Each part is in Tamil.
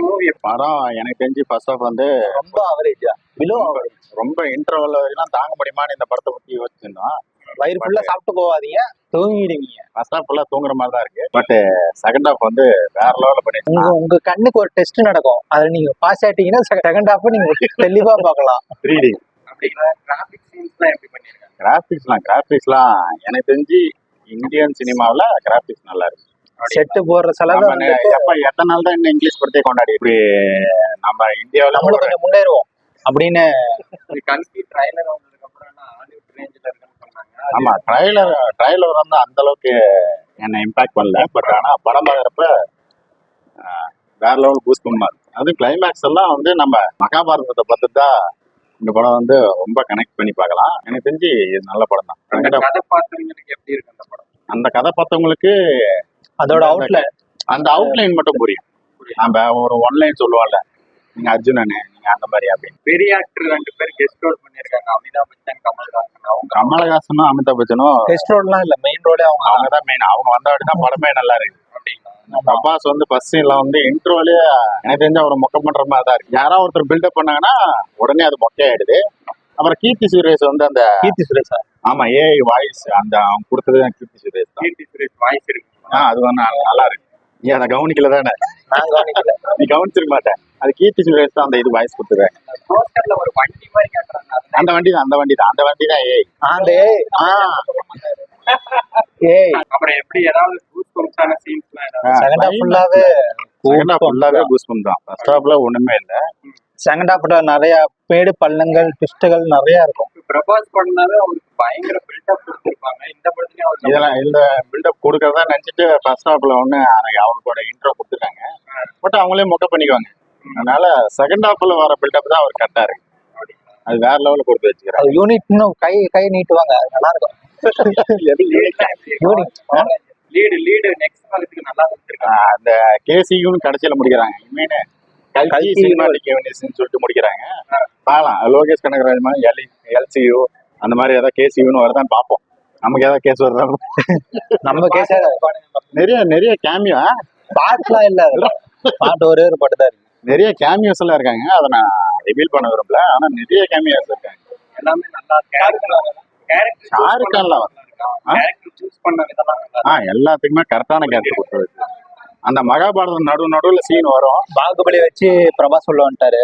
மூவி படம் எனக்கு தெரிஞ்சு ஃபர்ஸ்ட் ஆஃப் வந்து ரொம்ப அவரேஜா பிலோ அவரேஜ். ரொம்ப இன்டர்வல் வரைக்கும் தாங்க முடியுமான்னு இந்த படத்தை பத்தி யோசிச்சிருந்தோம். வயிறு ஃபுல்லா சாப்பிட்டு போவாதீங்க, தூங்கிடுவீங்க. ஃபர்ஸ்ட் ஆஃப் ஃபுல்லா தூங்குற மாதிரி தான் இருக்கு. பட் செகண்ட் ஆஃப் வந்து வேற லெவல்ல பண்ணிருக்காங்க. உங்க கண்ணுக்கு ஒரு டெஸ்ட் நடக்கும், அதுல நீங்க பாஸ் ஆயிட்டீங்கன்னா செகண்ட் ஹாஃப் நீங்க தெளிவா பார்க்கலாம். 3D அப்படின்னா கிராபிக் சீன்ஸ்லாம் எப்படி பண்ணிருக்காங்க? கிராபிக்ஸ்லாம் எனக்கு தெரிஞ்சு இந்தியன் சினிமாவில் கிராபிக்ஸ் நல்லா இருக்கு. செட்டு போடுற செலவு எப்ப எத்தனை நாள் தான் இன்னும் இங்கிலீஷ் படத்தை கொண்டாடி இப்படி நம்ம இந்தியாவில் நம்மளும் கொஞ்சம் முன்னேறுவோம் அப்படின்னு. கல்கி ட்ரைலர் வந்ததுக்கு அப்புறம் ஹாலிவுட் ரேஞ்சில் இருக்குன்னு சொன்னாங்க. ஆமா, ட்ரைலர் வந்து அந்த அளவுக்கு என்ன இம்பாக்ட் பண்ணல. பட் ஆனா படம் பார்க்குறப்ப வேற லெவல் பூஸ்ட் பண்ணா இருக்கு. அது கிளைமேக்ஸ் எல்லாம் வந்து நம்ம மகாபாரதத்தை பார்த்துட்டு தான் இந்த படம் வந்து ரொம்ப கனெக்ட் பண்ணி பார்க்கலாம். எனக்கு தெரிஞ்சு இது நல்ல படம் தான். கதை பார்த்தவங்களுக்கு எப்படி இருக்கு அந்த படம்? அந்த கதை பார்த்தவங்களுக்கு அதோட அவுட்லைன், அந்த அவுட்லைன் மட்டும் புரியும். நம்ம ஒரு ஒன்லைன் சொல்லுவோம்ல, நீங்க அர்ஜுனனு நீங்க அந்த மாதிரி அப்படின்னு. பெரிய ஆக்டர் 2 பேர் கெஸ்ட் ரோல் பண்ணிருக்காங்க, அமிதாப் பச்சன், கமல்ஹாசன். அவங்க கமலஹாசனும் அமிதாப் பச்சனும் கெஸ்ட் ரோல்லாம் இல்ல, மெயின் ரோலே அவங்க தான் மெயின். அவங்க வந்தாடி தான் படமே நல்லா இருக்கு. பிரபாஸ் வந்து ஃபர்ஸ்ட் சீன்ல வந்து இன்ட்ரோலே எனக்கு தெரிஞ்ச ஒரு மொக்க பண்ற மாதிரி தான் இருக்கு. யாராவது ஒருத்தர் பில்டப் பண்ணாங்கன்னா உடனே அது மொக்கையாயிடுது. அப்புறம் கீர்த்தி சுரேஷ் வந்து அந்த கீர்த்தி சுரேஷா, ஆமா, ஏஐ வாய்ஸ் அந்த அவங்க கொடுத்தது கீர்த்தி சுரேஷ் தான். கீர்த்தி சுரேஷ் வாய்ஸ் இருக்கு. அது வந்து நல்லா இருக்கு. நீ அதை கவனிக்கல தானே? நான் கவனிக்கல. நீ கவனிச்சிருக்க மாட்டேன். அது கீர்த்தி சுரேஷ் தான் அந்த இது வாய்ஸ் கொடுத்துருக்காங்க. போஸ்டர்ல ஒரு வண்டி மாதிரி காட்டுறாங்க, அந்த வண்டி தான் ஏஐ. அந்த ஏய் அப்புறம் எப்படி ஏதாவது கூஸ் பம்ப்ஸான சீன்ஸ்லாம் செகண்ட் ஹாஃப் ஃபுல்லாவே கூஸ் பம்ப் தான். ஃபர்ஸ்ட் ஹாஃப்ல ஒண்ணுமே இல்ல. செகண்ட் ஹாஃப்ல நிறைய பேடு பள்ளங்கள் ட்விஸ்ட்கள் நிறைய இருக்கும். பிரபாஸ் பண்ணாவே அவருக்கு பயங்கர பில்டப் கொடுத்துருப்பாங்க. இந்த படத்துலயும் அவர் இதெல்லாம் இந்த பில்டப் கொடுக்கறதா நினைச்சிட்டு ஃபர்ஸ்ட் ஹாஃப்ல ஒண்ணு அவங்களோட இன்ட்ரோ கொடுத்துருக்காங்க. பட் அவங்களே மொக்க பண்ணிக்குவாங்க. அதனால செகண்ட் ஹாஃப்ல வர பில்டப் தான் அவர் கரெக்டா இருக்கு. அது வேற லெவல்ல கொடுத்து வச்சுக்கிறாங்க. யூனிட் இன்னும் கை நீட்டுவாங்க, நல்லா இருக்கும். லீடு நெக்ஸ்ட் பாகத்துக்கு நல்லா கொடுத்துருக்காங்க. அந்த கேசியும் கடைசியில முடிக்கிறாங்க. இனிமே கல்கி சினிமாட்டிக் யூனிட்ஸ்னு சொல்லிட்டு முடிக்கிறாங்க. பார்க்கலாம், லோகேஷ் கனகராஜ் மாதிரி எல்சியூ அந்த மாதிரி ஏதாவது கேசியூன்னு வருதான்னு பார்ப்போம். நமக்கு ஏதாவது கேஸ் வருதா? நம்ம கேஸ் நிறைய கேமியோ பாட்டுலாம் இல்ல, பாட்டு ஒரே ஒரு பாட்டு தான் இருக்கு. நிறைய கேமியோஸ் எல்லாம் இருக்காங்க. அதை நான் ரிவீல் பண்ண விரும்பல. ஆனா நிறைய கேமியோஸ் இருக்காங்க. எல்லாமே நல்லா எல்லாத்துக்குமே கரெக்டான கேரக்டர் கொடுத்து. அந்த மகாபாரதம் நடுவுல சீன் வரும். பாகுபலி வச்சு பிரபாஸ் உள்ள வந்துட்டாரு,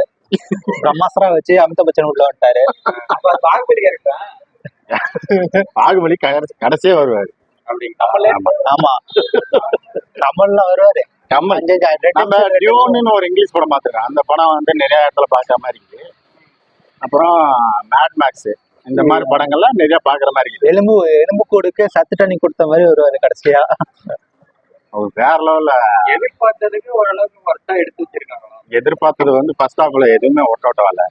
பிரம்மாஸ்திரா வச்சு அமிதாப் பச்சன் உள்ள வந்துட்டாரு. பாகுபலி கடைசியே வருவாரு. ஆமா, கமல்ல வருவாரு. நம்ம டியூன்னு ஒரு இங்கிலீஷ் படம் பார்த்துருக்கேன். அந்த படம் வந்து நிறைய இடத்துல பார்க்குற மாதிரி இருக்கு. அப்புறம் மேட் மேக்ஸ் இந்த மாதிரி படங்கள்லாம் நிறைய பாக்குற மாதிரி இருக்கு. எலும்பு கூடுக்கு சத்து தண்ணி கொடுத்த மாதிரி வருவாரு கடைசியா. வேற லெவல்ல எதிர்பார்த்ததுக்கு ஓரளவுக்கு ஒர்த்தா எடுத்து வச்சிருக்காங்க. எதிர்பார்த்தது வந்து ஃபர்ஸ்ட் ஹாஃப்ல எதுவுமே ஒர்க் அவுட் ஆகல.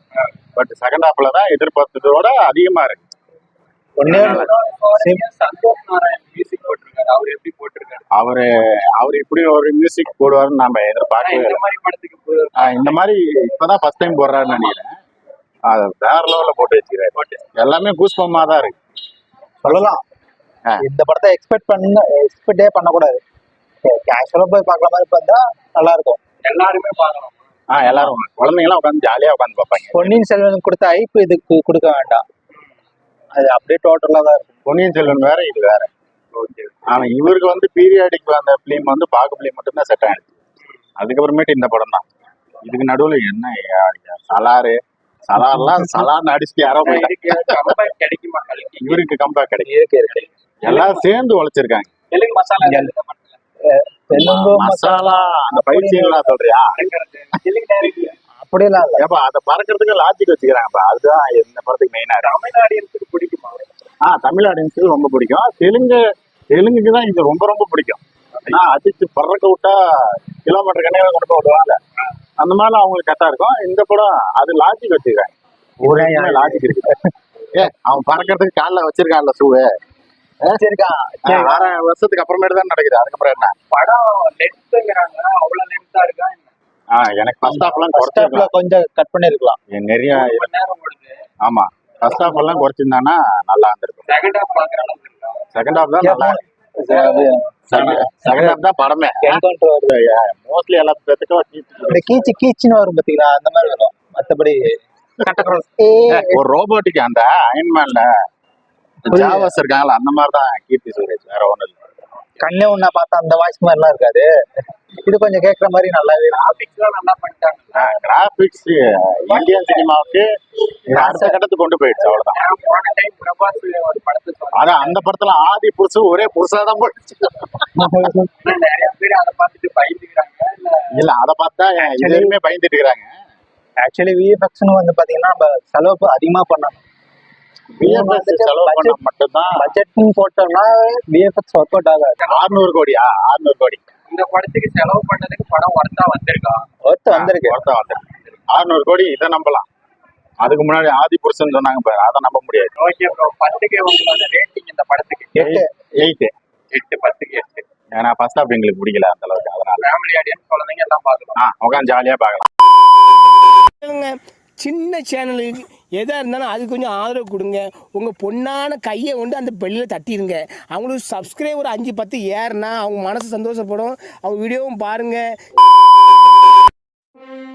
பட் செகண்ட் ஹாஃப்ல தான் எதிர்பார்த்ததோட அதிகமா இருக்கு. சந்தோஷ் நாராயண் மியூசிக் போட்டிருக்காரு. அவர் எப்படி போட்டிருக்காரு? அவர் இப்படி ஒரு மியூசிக் போடுவாருன்னு நம்ம எதிர்பார்க்கவே. இந்த மாதிரி படத்துக்கு இந்த மாதிரி இப்பதான் ஃபர்ஸ்ட் டைம் போடுறாருன்னு நினைக்கிறேன். அது வேற லெவல்ல போட்டு வச்சுக்கிறாரு. எல்லாமே கூஸ்பமா தான் இருக்கு சொல்லலாம். இந்த படத்தை எக்ஸ்பெக்டே பண்ணக்கூடாது. கேஷுவலா போய் பார்க்குற மாதிரி பார்த்தா நல்லா இருக்கும். எல்லாருமே பார்க்கலாம். எல்லாரும் குழந்தைங்களாம் உட்காந்து ஜாலியா உட்காந்து பார்ப்பாங்க. பொன்னியின் செல்வன் கொடுத்த ஐப்பு இதுக்கு கொடுக்க வேண்டாம். அது அப்படியே டோட்டலா தான் இருக்கும். பொன்னியின் செல்வன் வேற, இது வேற. ஆனா இவருக்கு வந்து பீரியாடிக் அந்த பிலிம் வந்து பாகுபலி மட்டும்தான் செட் ஆயிடுச்சு. அதுக்கப்புறமேட்டு இந்த படம் தான். இதுக்கு நடுவுல என்ன சலார்னு அடிச்சுட்டு யாரோ கிடைக்குமா? இவருக்கு கம்பேக் கிடைக்கும். எல்லாரும் சேர்ந்து உழைச்சிருக்காங்க. மசாலா அந்த பயிற்சியெல்லாம் சொல்றியா? அப்படியெல்லாம் இல்ல. ஏப்பா அதை பறக்கிறதுக்கு லாஜிக் வச்சுக்கிறாங்க. அதுதான் இந்த படத்துக்கு மெயினா. தமிழ் ஆடியன்ஸுக்கு பிடிக்குமா? தமிழ் ஆடியன்ஸுக்கு ரொம்ப பிடிக்கும். தெலுங்குக்கு தான் இது ரொம்ப ரொம்ப பிடிக்கும். ஏன்னா அடிச்சு பறக்க விட்டா கிலோமீட்டர் கணக்கில் கொண்டு போய் விடுவாங்க. அந்த மாதிரிலாம் அவங்களுக்கு கரெக்டா இருக்கும். இந்த படம் அது லாஜிக் வச்சுக்கிறாங்க. ஒரே லாஜிக் இருக்கு. அவன் பறக்கிறதுக்கு காலில் வச்சிருக்கான்ல ஷூவு. 6 வருஷத்துக்கு அப்புறமேட்டு தான் நடக்குது. அதுக்கப்புறம் என்ன படம் லென்த்ங்கிறாங்க, அவ்வளவு லென்த்தா இருக்கா? எனக்கு ஃபர்ஸ்ட் ஹாஃப்லாம் கொஞ்சம் கட் பண்ணிருக்கலாம். நிறைய நேரம் ஓடுது. ஆமா, ஃபர்ஸ்ட் ஹாஃப் எல்லாம் குறைச்சிருந்தானா நல்லா இருந்திருக்கும். செகண்ட் ஹாஃப் பாக்குற அளவுக்கு இருக்கா? செகண்ட் ஹாஃப் தான் நல்லா இருக்கு. செகண்ட் ஹாஃப் தான் படமே. என்கவுண்டர் வருது. மோஸ்ட்லி எல்லா பேத்துக்கும் இந்த கீச்சு கீச்சுன்னு வரும் பாத்தீங்களா, அந்த மாதிரி வரும். மத்தபடி ஒரு ரோபோட்டிக் அந்த அயன்மேன்ல ஜாவாஸ் இருக்காங்களா அந்த மாதிரி தான் கீர்த்தி சுரேஷ், வேற ஒண்ணும் இல்லை. கண்ணே ஒன்னா பார்த்தா அந்த வாய்ஸ் மாதிரி எல்லாம் இருக்காது. இது கொஞ்சம் கேட்கற மாதிரி நல்லாவே இருக்கும். கிராபிக்ஸ்லாம் நல்லா பண்ணிட்டாங்க. கிராபிக்ஸ் இந்தியன் சினிமாவுக்கு அடுத்த கட்டத்துக்கு கொண்டு போயிடுச்சு, அவ்வளவுதான். நான் போன டைம் பிரபாஸ் ஒரு படத்தை சொன்னேன். அதான் அந்த படத்துல ஆதி புருஷன் ஒரே புருஷா தான் போயிடுச்சு. நிறைய பேர் அதை பார்த்துட்டு பயந்துக்கிறாங்க. இல்ல அதை பார்த்தா எல்லாருமே பயந்துட்டு இருக்கிறாங்க. ஆக்சுவலி விஎஃப்எக்ஸ்னு வந்து பாத்தீங்கன்னா நம்ம செலவு அதிகமா பண்ணணும். செலவு பண்ண மட்டும்தான் பட்ஜெட்னு போட்டோம்னா விஎஃப்எக்ஸ் ஒர்க் அவுட் ஆகாது. 600 கோடியா? 600 கோடி இந்த படத்துக்கு செலவு பண்ணதுக்கு படம் ஒர்த்தா வந்திருக்கா? ஒர்த் வந்திருக்கு. 600 கோடி இதை நம்பலாம். அதுக்கு முன்னாடி ஆதி புருஷன் சொன்னாங்க பாரு, அதை நம்ப முடியாது. ஓகே ப்ரோ, 10க்கு உங்களோட ரேட்டிங் இந்த படத்துக்கு? 8. 8. 10க்கு 8. ஏன்னா ஃபர்ஸ்ட் ஹாஃப் எங்களுக்கு பிடிக்கல அந்த அளவுக்கு, அதனால ஃபேமிலி ஆடியன்ஸ் குழந்தைங்க எல்லாம் பார்க்கலாம். உட்காந்து ஜாலியா பார்க்கலாம். சின்ன சேனலுக்கு எதாக இருந்தாலும் அது கொஞ்சம் ஆதரவு கொடுங்க. உங்கள் பொண்ணான கையை கொண்டு அந்த பெல்லில் தட்டிடுங்க. அவங்களுக்கு சப்ஸ்கிரைபர் 5-10 ஏறுனா அவங்க மனசு சந்தோஷப்படும். அவங்க வீடியோவும் பாருங்கள்.